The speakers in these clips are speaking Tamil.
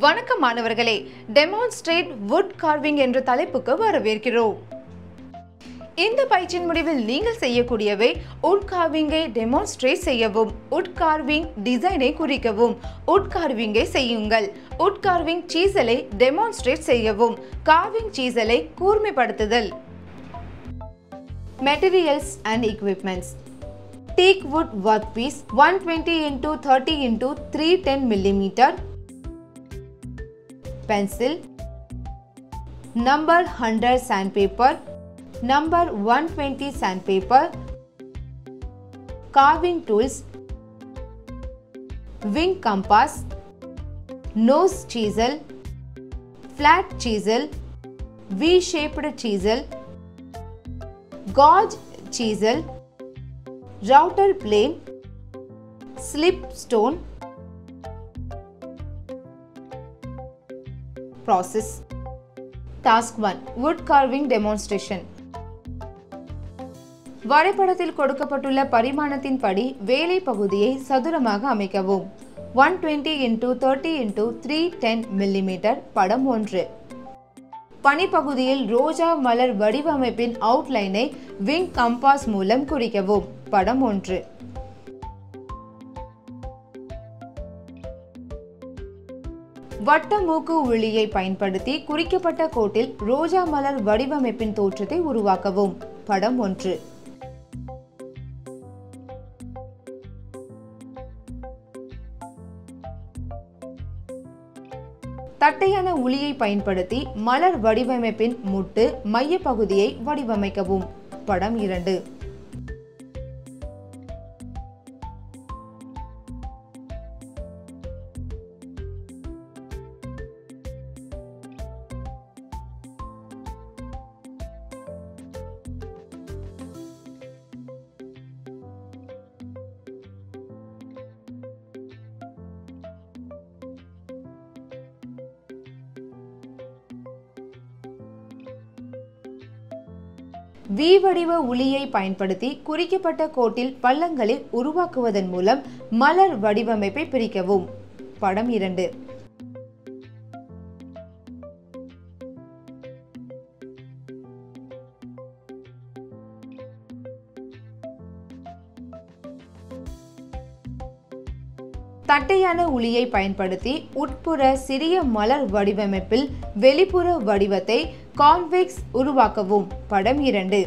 வணக்கம் மாணவர்களே, டெமான்ஸ்ட்ரேட் வுட் கார்விங் என்ற தலைப்புக்கு வரவேற்கிறோம். இந்த பயிற்சியின் முடிவில் நீங்கள் செய்யக்கூடியவை வுட் கார்விங்கை டெமான்ஸ்ட்ரேட் செய்யவும், வுட் கார்விங் டிசைனை குறிக்கவும், வுட் கார்விங்கை செய்யுங்கள், வுட் கார்விங் சீசலை டெமான்ஸ்ட்ரேட் செய்யவும், கார்விங் சீசலை கூர்மைப்படுத்துதல். Materials and equipments. Teak wood workpiece 120 x 30 x 310 mm. Pencil. Number 100 sandpaper. Number 120 sandpaper. Carving tools. Wing compass. Nose chisel. Flat chisel. V-shaped chisel. Gauge chisel. Router plane. Slip stone. Process. Task 1. Wood carving demonstration. வரைபடத்தில் கொடுக்கப்பட்டுள்ள பரிமாணத்தின்படி வேலை பகுதியை சதுரமாக அமைக்கவும். 120 x 30 x 310 mm. படம் 1. பனிப்பகுதியில் ரோஜா மலர் வடிவமைப்பின் அவுட்லைனை விங் கம்பாஸ் மூலம் குறிக்கவும். படம் 1. வட்ட மூக்கு உளியை பயன்படுத்தி குறிக்கப்பட்ட கோட்டில் ரோஜா மலர் வடிவமைப்பின் தோற்றத்தை உருவாக்கவும். படம் 1. தட்டையான உளியை பயன்படுத்தி மலர் வடிவமைப்பின் முட்டு மைய பகுதியை வடிவமைக்கவும். படம் 2. V வடிவ உளியை பயன்படுத்தி குறிக்கப்பட்ட கோட்டில் பள்ளங்களை உருவாக்குவதன் மூலம் மலர் வடிவமைப்பை பிரிக்கவும். படம் 2. தட்டையான உளியை பயன்படுத்தி உட்புற சிறிய மலர் வடிவமைப்பில் வெளிப்புற வடிவத்தை கான்வெக்ஸ் உருவாக்கவும். படம் 2.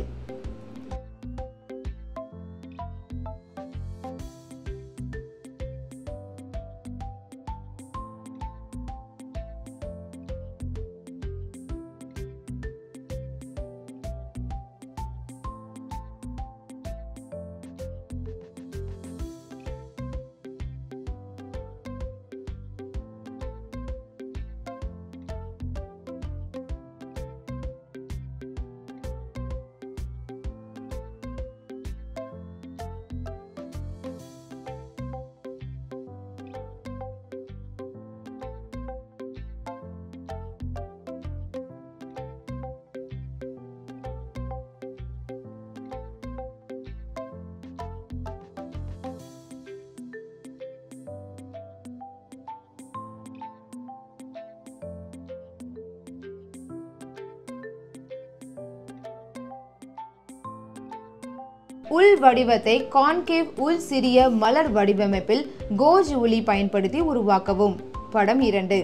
உள் வடிவத்தை கான்கேவ் உள் சிறிய மலர் வடிவமைப்பில் கோஜ் உளி பயன்படுத்தி உருவாக்கவும். படம் 2.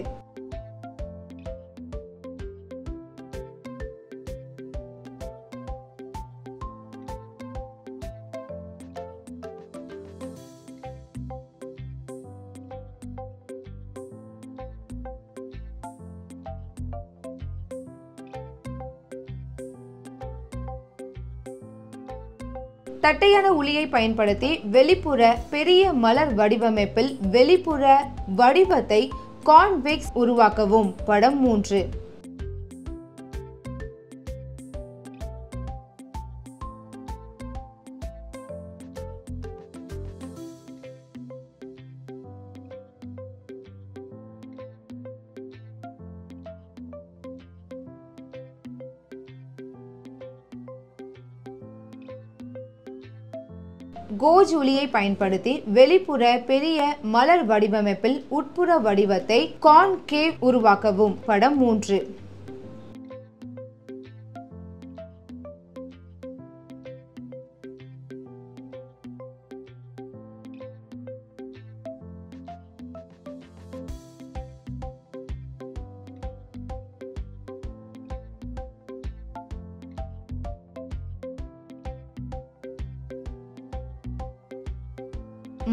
தட்டையான உளியை பயன்படுத்தி வெளிப்புற பெரிய மலர் வடிவமைப்பில் வெளிப்புற வடிவத்தை கான்வெக்ஸ் உருவாக்கவும். படம் 3. கோஜ் உளியை பயன்படுத்தி வெளிப்புற பெரிய மலர் வடிவமைப்பில் உட்புற வடிவத்தை கான்கேவ் உருவாக்கவும். படம் 3.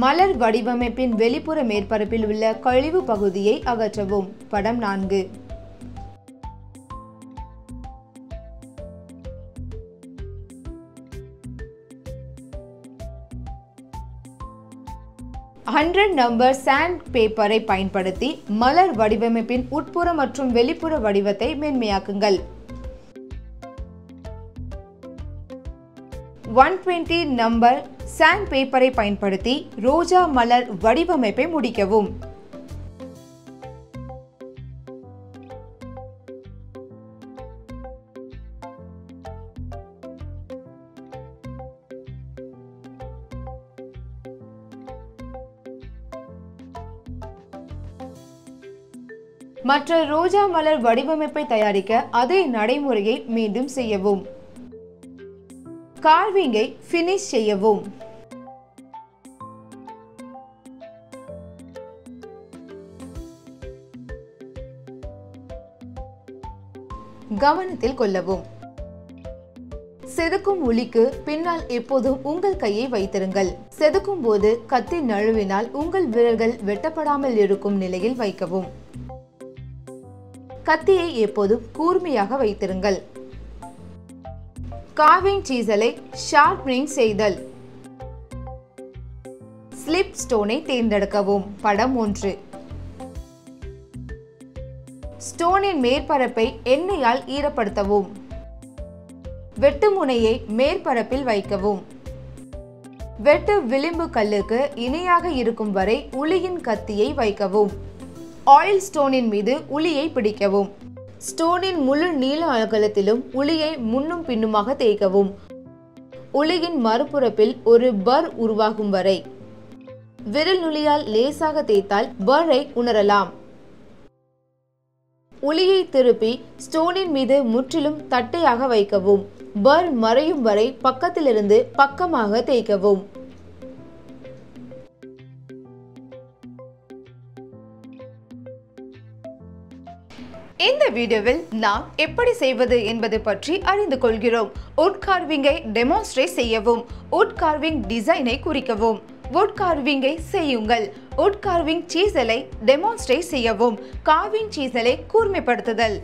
மலர் வடிவமைப்பின் வெளிப்புற மேற்பரப்பில் உள்ள கழிவு பகுதியை அகற்றவும். படம் 4. நம்பர் சாண்ட் பேப்பரை பயன்படுத்தி மலர் வடிவமைப்பின் உட்புற மற்றும் வெளிப்புற வடிவத்தை மென்மையாக்குங்கள். 120 நம்பர் சாண்ட் பேப்பரை பயன்படுத்தி ரோஜா மலர் வடிவமைப்பை முடிக்கவும். மற்ற ரோஜா மலர் வடிவமைப்பை தயாரிக்க அதே நடைமுறையை மீண்டும் செய்யவும். கார்விங்கை ஃபினிஷ் செய்யவும். கவனத்தில் கொள்ளவும். செதுக்கும் உளிக்கு பின்னால் எப்போதும் உங்கள் கையை வைத்திருங்கள். செதுக்கும் போது கத்தி நழுவினால் உங்கள் விரல்கள் வெட்டப்படாமல் இருக்கும் நிலையில் வைக்கவும். கத்தியை எப்போதும் கூர்மையாக வைத்திருங்கள். கார்விங் சீசலை ஷார்ப்னிங் செய்தல். ஸ்லிப் ஸ்டோனை தேர்ந்தெடுக்கவும். படம் 1. ஸ்டோனின் மேற்பரப்பை எண்ணெயால் ஈரப்படுத்தவும். வெட்டு முனையை மேற்பரப்பில் வைக்கவும். வெட்டு விளிம்பு கல்லுக்கு இணையாக இருக்கும் வரை உளியின் கத்தியை வைக்கவும். ஆயில் ஸ்டோனின் மீது உளியை பிடிக்கவும். ஸ்டோனின் முழு நீள அகலத்திலும் உளியை முன்னும் பின்னுமாக தேய்க்கவும். உளியின் மறுபுறப்பில் ஒரு பர் உருவாகும் வரை விரல் நுனியால் லேசாக தேய்த்தால் பர்ரை உணரலாம். உளியை திருப்பி ஸ்டோனின் மீது முற்றிலும் தட்டையாக வைக்கவும். பர் மறையும் வரை பக்கத்திலிருந்து பக்கமாக தேய்க்கவும். இந்த வீடியோவில் நாம் எப்படி செய்வது என்பது பற்றி அறிந்து கொள்கிறோம். வுட் கார்விங்கை டெமான்ஸ்ட்ரேட் செய்யவும். வுட் கார்விங் டிசைனை குறிக்கவும். வுட் கார்விங்கை செய்யுங்கள். வுட் கார்விங் சீசலை டெமான்ஸ்ட்ரேட் செய்யவும். கார்விங் சீசலை கூர்மைப்படுத்துதல்.